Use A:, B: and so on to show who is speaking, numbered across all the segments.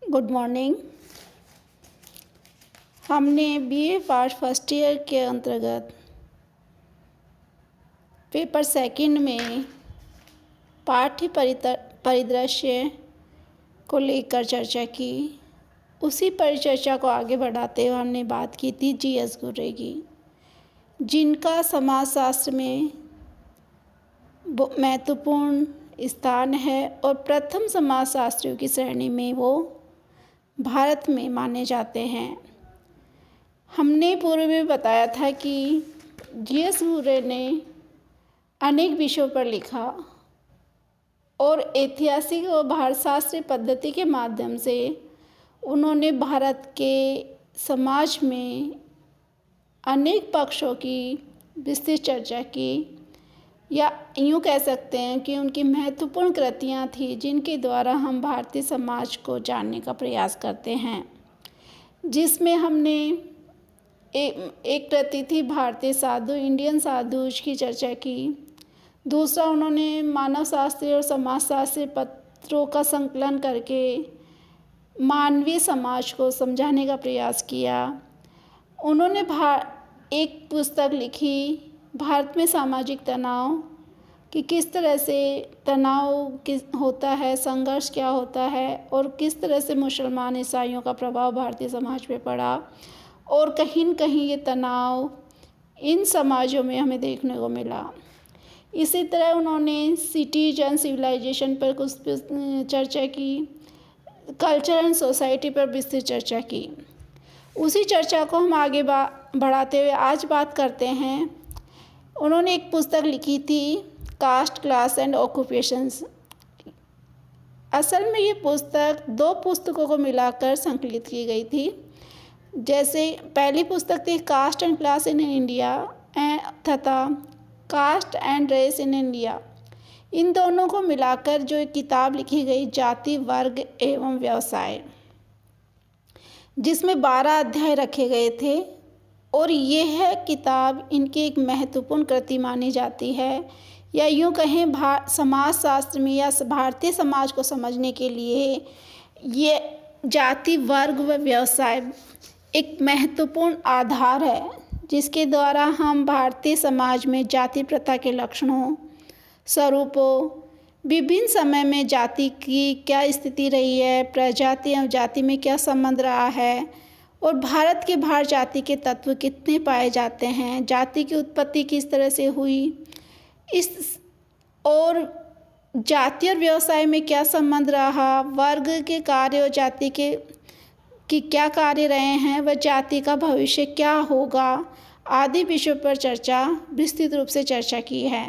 A: Good morning. हमने BA part first year के अंतर्गत पेपर सेकंड में पाठ्य परिदृश्य को लेकर चर्चा की। उसी परिचर्चा को आगे बढ़ाते हुए हमने बात की थी जीएस घुर्रे की, जिनका समाजशास्त्र में महत्वपूर्ण स्थान है और प्रथम समाजशास्त्रियों की श्रेणी में वो भारत में माने जाते हैं। हमने पूर्व में बताया था कि जीएस घुर्रे ने अनेक विषयों पर लिखा और ऐतिहासिक और भारतशास्त्रीय पद्धति के माध्यम से उन्होंने भारत के समाज में अनेक पक्षों की विस्तृत चर्चा की, या यूँ कह सकते हैं कि उनकी महत्वपूर्ण कृतियाँ थी जिनके द्वारा हम भारतीय समाज को जानने का प्रयास करते हैं। जिसमें हमने एक कृति थी भारतीय साधु, इंडियन साधुज की चर्चा की। दूसरा, उन्होंने मानव शास्त्रीय और समाजशास्त्रीय पत्रों का संकलन करके मानवीय समाज को समझाने का प्रयास किया। उन्होंने एक पुस्तक लिखी भारत में सामाजिक तनाव, कि किस तरह से तनाव होता है, संघर्ष क्या होता है और किस तरह से मुसलमान ईसाइयों का प्रभाव भारतीय समाज पे पड़ा, और कहीं न कहीं ये तनाव इन समाजों में हमें देखने को मिला। इसी तरह उन्होंने सिटीज एंड सिविलाइजेशन पर कुछ चर्चा की, कल्चर एंड सोसाइटी पर विस्तृत चर्चा की। उसी चर्चा को हम आगे बढ़ाते हुए आज बात करते हैं। उन्होंने एक पुस्तक लिखी थी कास्ट, क्लास एंड ऑक्यूपेशंस। असल में ये पुस्तक दो पुस्तकों को मिलाकर संकलित की गई थी। जैसे पहली पुस्तक थी caste and class in India तथा caste and race in India. इन दोनों को मिलाकर जो एक किताब लिखी गई जाति, वर्ग एवं व्यवसाय, जिसमें 12 अध्याय रखे गए थे। और यह किताब इनकी एक महत्वपूर्ण कृति मानी जाती है, या यूँ कहें समाजशास्त्र में या भारतीय समाज को समझने के लिए ये जाति, वर्ग व व्यवसाय एक महत्वपूर्ण आधार है, जिसके द्वारा हम भारतीय समाज में जाति प्रथा के लक्षणों, स्वरूपों, विभिन्न समय में जाति की क्या स्थिति रही है, प्रजाति एवं जाति में क्या संबंध रहा है, और भारत के बाहर जाति के तत्व कितने पाए जाते हैं, जाति की उत्पत्ति किस तरह से हुई, और जाति और व्यवसाय में क्या संबंध रहा, वर्ग के कार्य और जाति के क्या कार्य रहे हैं, वह जाति का भविष्य क्या होगा, आदि विषयों पर चर्चा विस्तृत रूप से चर्चा की है,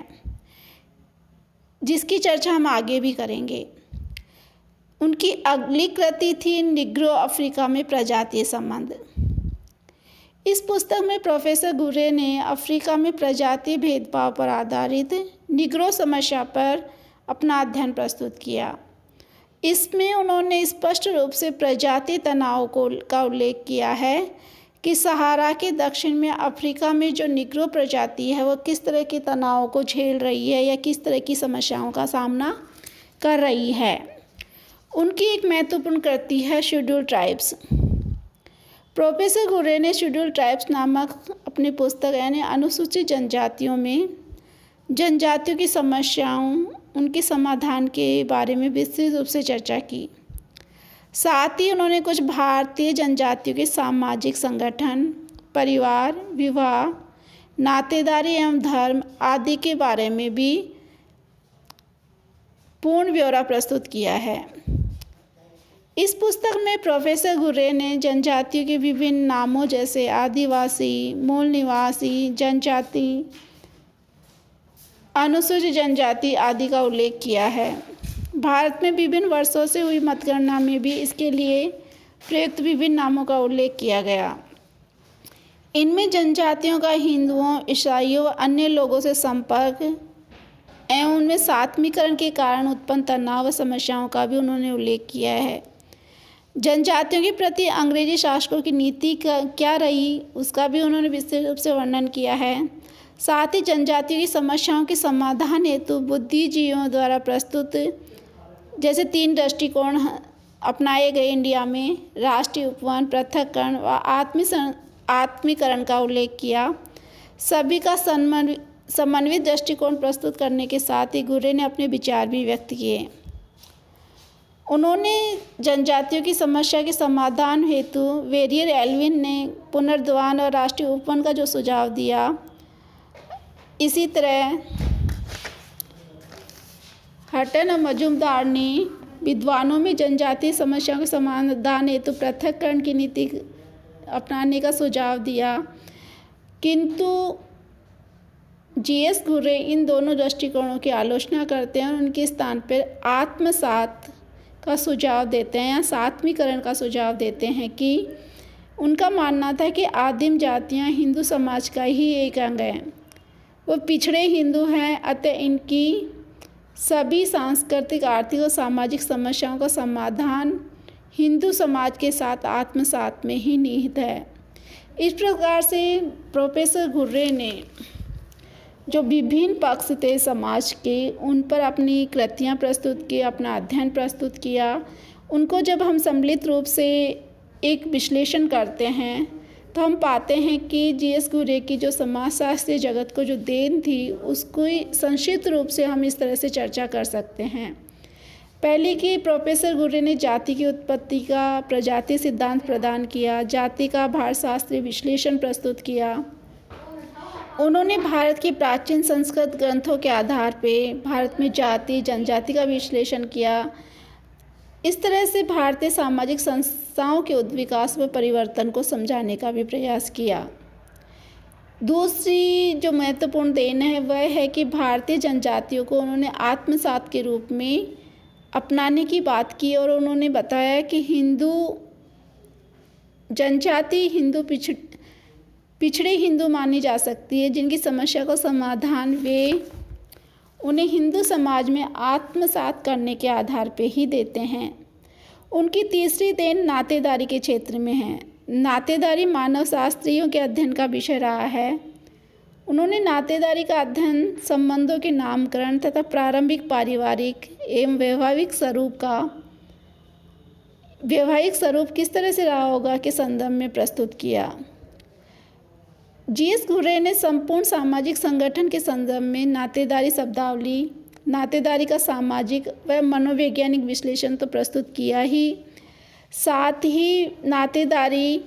A: जिसकी चर्चा हम आगे भी करेंगे। उनकी अगली कृति थी निग्रो अफ्रीका में प्रजातीय संबंध। इस पुस्तक में प्रोफेसर घुर्रे ने अफ्रीका में प्रजातीय भेदभाव पर आधारित निग्रो समस्या पर अपना अध्ययन प्रस्तुत किया। इसमें उन्होंने स्पष्ट रूप से प्रजातीय तनाव का उल्लेख किया है कि सहारा के दक्षिण में अफ्रीका में जो निग्रो प्रजाति है वो किस तरह के तनाव को झेल रही है या किस तरह की समस्याओं का सामना कर रही है। उनकी एक महत्वपूर्ण कृति है शेड्यूल ट्राइब्स। प्रोफेसर घुर्रे ने शेड्यूल ट्राइब्स नामक अपनी पुस्तक यानी अनुसूचित जनजातियों में जनजातियों की समस्याओं, उनके समाधान के बारे में विस्तृत रूप से चर्चा की। साथ ही उन्होंने कुछ भारतीय जनजातियों के सामाजिक संगठन, परिवार, विवाह, नातेदारी एवं धर्म आदि के बारे में भी पूर्ण ब्यौरा प्रस्तुत किया है। इस पुस्तक में प्रोफेसर घुर्रे ने जनजातियों के विभिन्न नामों जैसे आदिवासी, मूल निवासी जनजाति, अनुसूचित जनजाति आदि का उल्लेख किया है। भारत में विभिन्न वर्षों से हुई मतगणना में भी इसके लिए प्रयुक्त विभिन्न नामों का उल्लेख किया गया। इनमें जनजातियों का हिंदुओं, ईसाइयों व अन्य लोगों से संपर्क एवं उनमें सात्मीकरण के कारण उत्पन्न तनाव व समस्याओं का भी उन्होंने उल्लेख किया है। जनजातियों के प्रति अंग्रेजी शासकों की नीति क्या रही, उसका भी उन्होंने विस्तृत रूप से वर्णन किया है। साथ ही जनजातियों की समस्याओं के समाधान हेतु बुद्धिजीवियों द्वारा प्रस्तुत जैसे 3 दृष्टिकोण अपनाए गए इंडिया में राष्ट्रीय उपवन, पृथक्करण व आत्मीकरण का उल्लेख किया। सभी का समन्वित दृष्टिकोण प्रस्तुत करने के साथ ही घुर्रे ने अपने विचार भी व्यक्त किए। उन्होंने जनजातियों की समस्या के समाधान हेतु वेरियर एल्विन ने पुनर्द्वान और राष्ट्रीय उपवन का जो सुझाव दिया, इसी तरह हटन और मजूमदार ने विद्वानों में जनजातीय समस्याओं के समाधान हेतु पृथक्करण की नीति अपनाने का सुझाव दिया, किंतु जीएस घुर्रे इन दोनों दृष्टिकोणों की आलोचना करते हैं और उनके स्थान पर आत्मसात का सुझाव देते हैं या सात्मीकरण का सुझाव देते हैं कि उनका मानना था कि आदिम जातियां हिंदू समाज का ही एक अंग हैं, वो पिछड़े हिंदू हैं, अतः इनकी सभी सांस्कृतिक, आर्थिक और सामाजिक समस्याओं का समाधान हिंदू समाज के साथ आत्मसात में ही निहित है। इस प्रकार से प्रोफेसर घुर्रे ने जो विभिन्न पक्ष थे समाज के, उन पर अपनी कृतियाँ प्रस्तुत की, अपना अध्ययन प्रस्तुत किया। उनको जब हम सम्मिलित रूप से एक विश्लेषण करते हैं तो हम पाते हैं कि जीएस घुर्रे की जो समाजशास्त्रीय जगत को जो देन थी, उसको संक्षिप्त रूप से हम इस तरह से चर्चा कर सकते हैं। पहले कि प्रोफेसर घुर्रे ने जाति की उत्पत्ति का प्रजाति सिद्धांत प्रदान किया, जाति का भारतशास्त्रीय विश्लेषण प्रस्तुत किया। उन्होंने भारत के प्राचीन संस्कृत ग्रंथों के आधार पर भारत में जाति जनजाति का विश्लेषण किया। इस तरह से भारतीय सामाजिक संस्थाओं के उद्विकास व परिवर्तन को समझाने का भी प्रयास किया। दूसरी जो महत्वपूर्ण देन है वह है कि भारतीय जनजातियों को उन्होंने आत्मसात के रूप में अपनाने की बात की और उन्होंने बताया कि हिंदू जनजाति हिंदू पिछड़े हिंदू मानी जा सकती है, जिनकी समस्या का समाधान वे उन्हें हिंदू समाज में आत्मसात करने के आधार पर ही देते हैं। उनकी तीसरी देन नातेदारी के क्षेत्र में है। नातेदारी मानव शास्त्रियों के अध्ययन का विषय रहा है। उन्होंने नातेदारी का अध्ययन संबंधों के नामकरण तथा प्रारंभिक पारिवारिक एवं वैवाहिक स्वरूप किस तरह से रहा होगा के संदर्भ में प्रस्तुत किया। जीएस घुर्रे ने संपूर्ण सामाजिक संगठन के संदर्भ में नातेदारी शब्दावली, नातेदारी का सामाजिक व मनोवैज्ञानिक विश्लेषण तो प्रस्तुत किया ही, साथ ही नातेदारी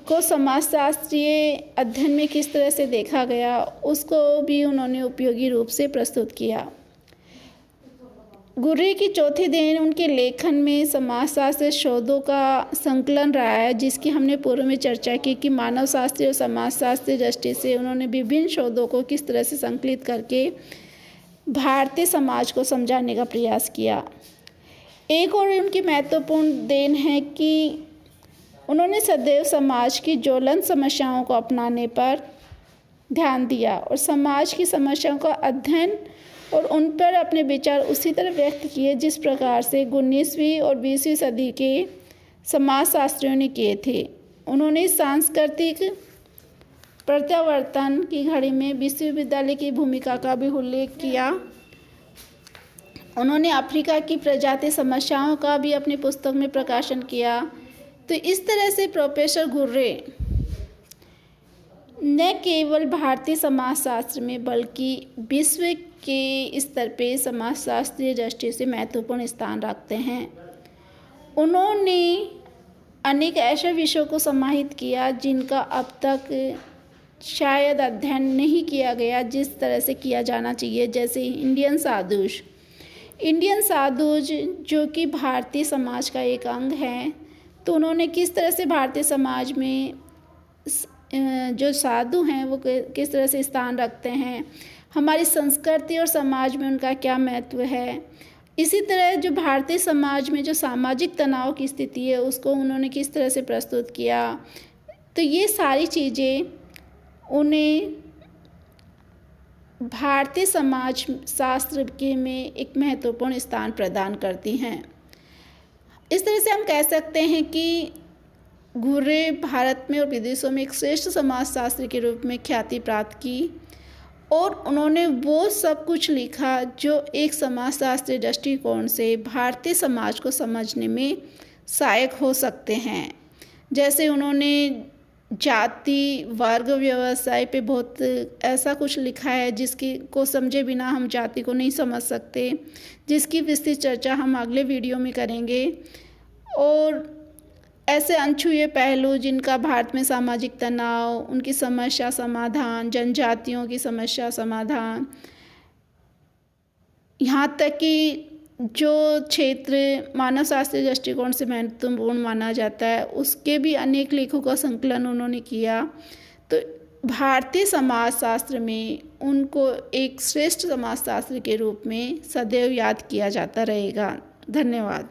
A: को समाजशास्त्रीय अध्ययन में किस तरह से देखा गया उसको भी उन्होंने उपयोगी रूप से प्रस्तुत किया। घुर्रे की चौथी देन उनके लेखन में समाजशास्त्र शोधों का संकलन रहा है, जिसकी हमने पूर्व में चर्चा की कि मानव शास्त्रीय और समाजशास्त्रीय दृष्टि से उन्होंने विभिन्न शोधों को किस तरह से संकलित करके भारतीय समाज को समझाने का प्रयास किया। एक और उनकी महत्वपूर्ण देन है कि उन्होंने सदैव समाज की ज्वलंत समस्याओं को अपनाने पर ध्यान दिया और समाज की समस्याओं का अध्ययन और उन पर अपने विचार उसी तरह व्यक्त किए जिस प्रकार से 19वीं और 20वीं सदी के समाजशास्त्रियों ने किए थे। उन्होंने सांस्कृतिक प्रत्यावर्तन की घड़ी में विश्वविद्यालय की भूमिका का भी उल्लेख किया। उन्होंने अफ्रीका की प्रजाति समस्याओं का भी अपनी पुस्तक में प्रकाशन किया। तो इस तरह से प्रोफेसर घुर्रे न केवल भारतीय समाजशास्त्र में बल्कि विश्व के स्तर पे समाजशास्त्रीय दृष्टि से महत्वपूर्ण स्थान रखते हैं। उन्होंने अनेक ऐसे विषयों को समाहित किया जिनका अब तक शायद अध्ययन नहीं किया गया जिस तरह से किया जाना चाहिए, जैसे इंडियन साधुज जो कि भारतीय समाज का एक अंग है। तो उन्होंने किस तरह से भारतीय समाज में जो साधु हैं वो किस तरह से स्थान रखते हैं, हमारी संस्कृति और समाज में उनका क्या महत्व है। इसी तरह जो भारतीय समाज में जो सामाजिक तनाव की स्थिति है उसको उन्होंने किस तरह से प्रस्तुत किया। तो ये सारी चीज़ें उन्हें भारतीय समाज शास्त्र के में एक महत्वपूर्ण स्थान प्रदान करती हैं। इस तरह से हम कह सकते हैं कि घुर्रे भारत में और विदेशों में एक श्रेष्ठ समाजशास्त्री के रूप में ख्याति प्राप्त की और उन्होंने वो सब कुछ लिखा जो एक समाजशास्त्री दृष्टिकोण से भारतीय समाज को समझने में सहायक हो सकते हैं। जैसे उन्होंने जाति वर्ग व्यवसाय पे बहुत ऐसा कुछ लिखा है जिसकी को समझे बिना हम जाति को नहीं समझ सकते, जिसकी विस्तृत चर्चा हम अगले वीडियो में करेंगे। और ऐसे अनछुए पहलू जिनका भारत में सामाजिक तनाव, उनकी समस्या समाधान, जनजातियों की समस्या समाधान, यहाँ तक कि जो क्षेत्र मानव शास्त्रीय दृष्टिकोण से महत्वपूर्ण माना जाता है उसके भी अनेक लेखों का संकलन उन्होंने किया। तो भारतीय समाजशास्त्र में उनको एक श्रेष्ठ समाजशास्त्री के रूप में सदैव याद किया जाता रहेगा। धन्यवाद।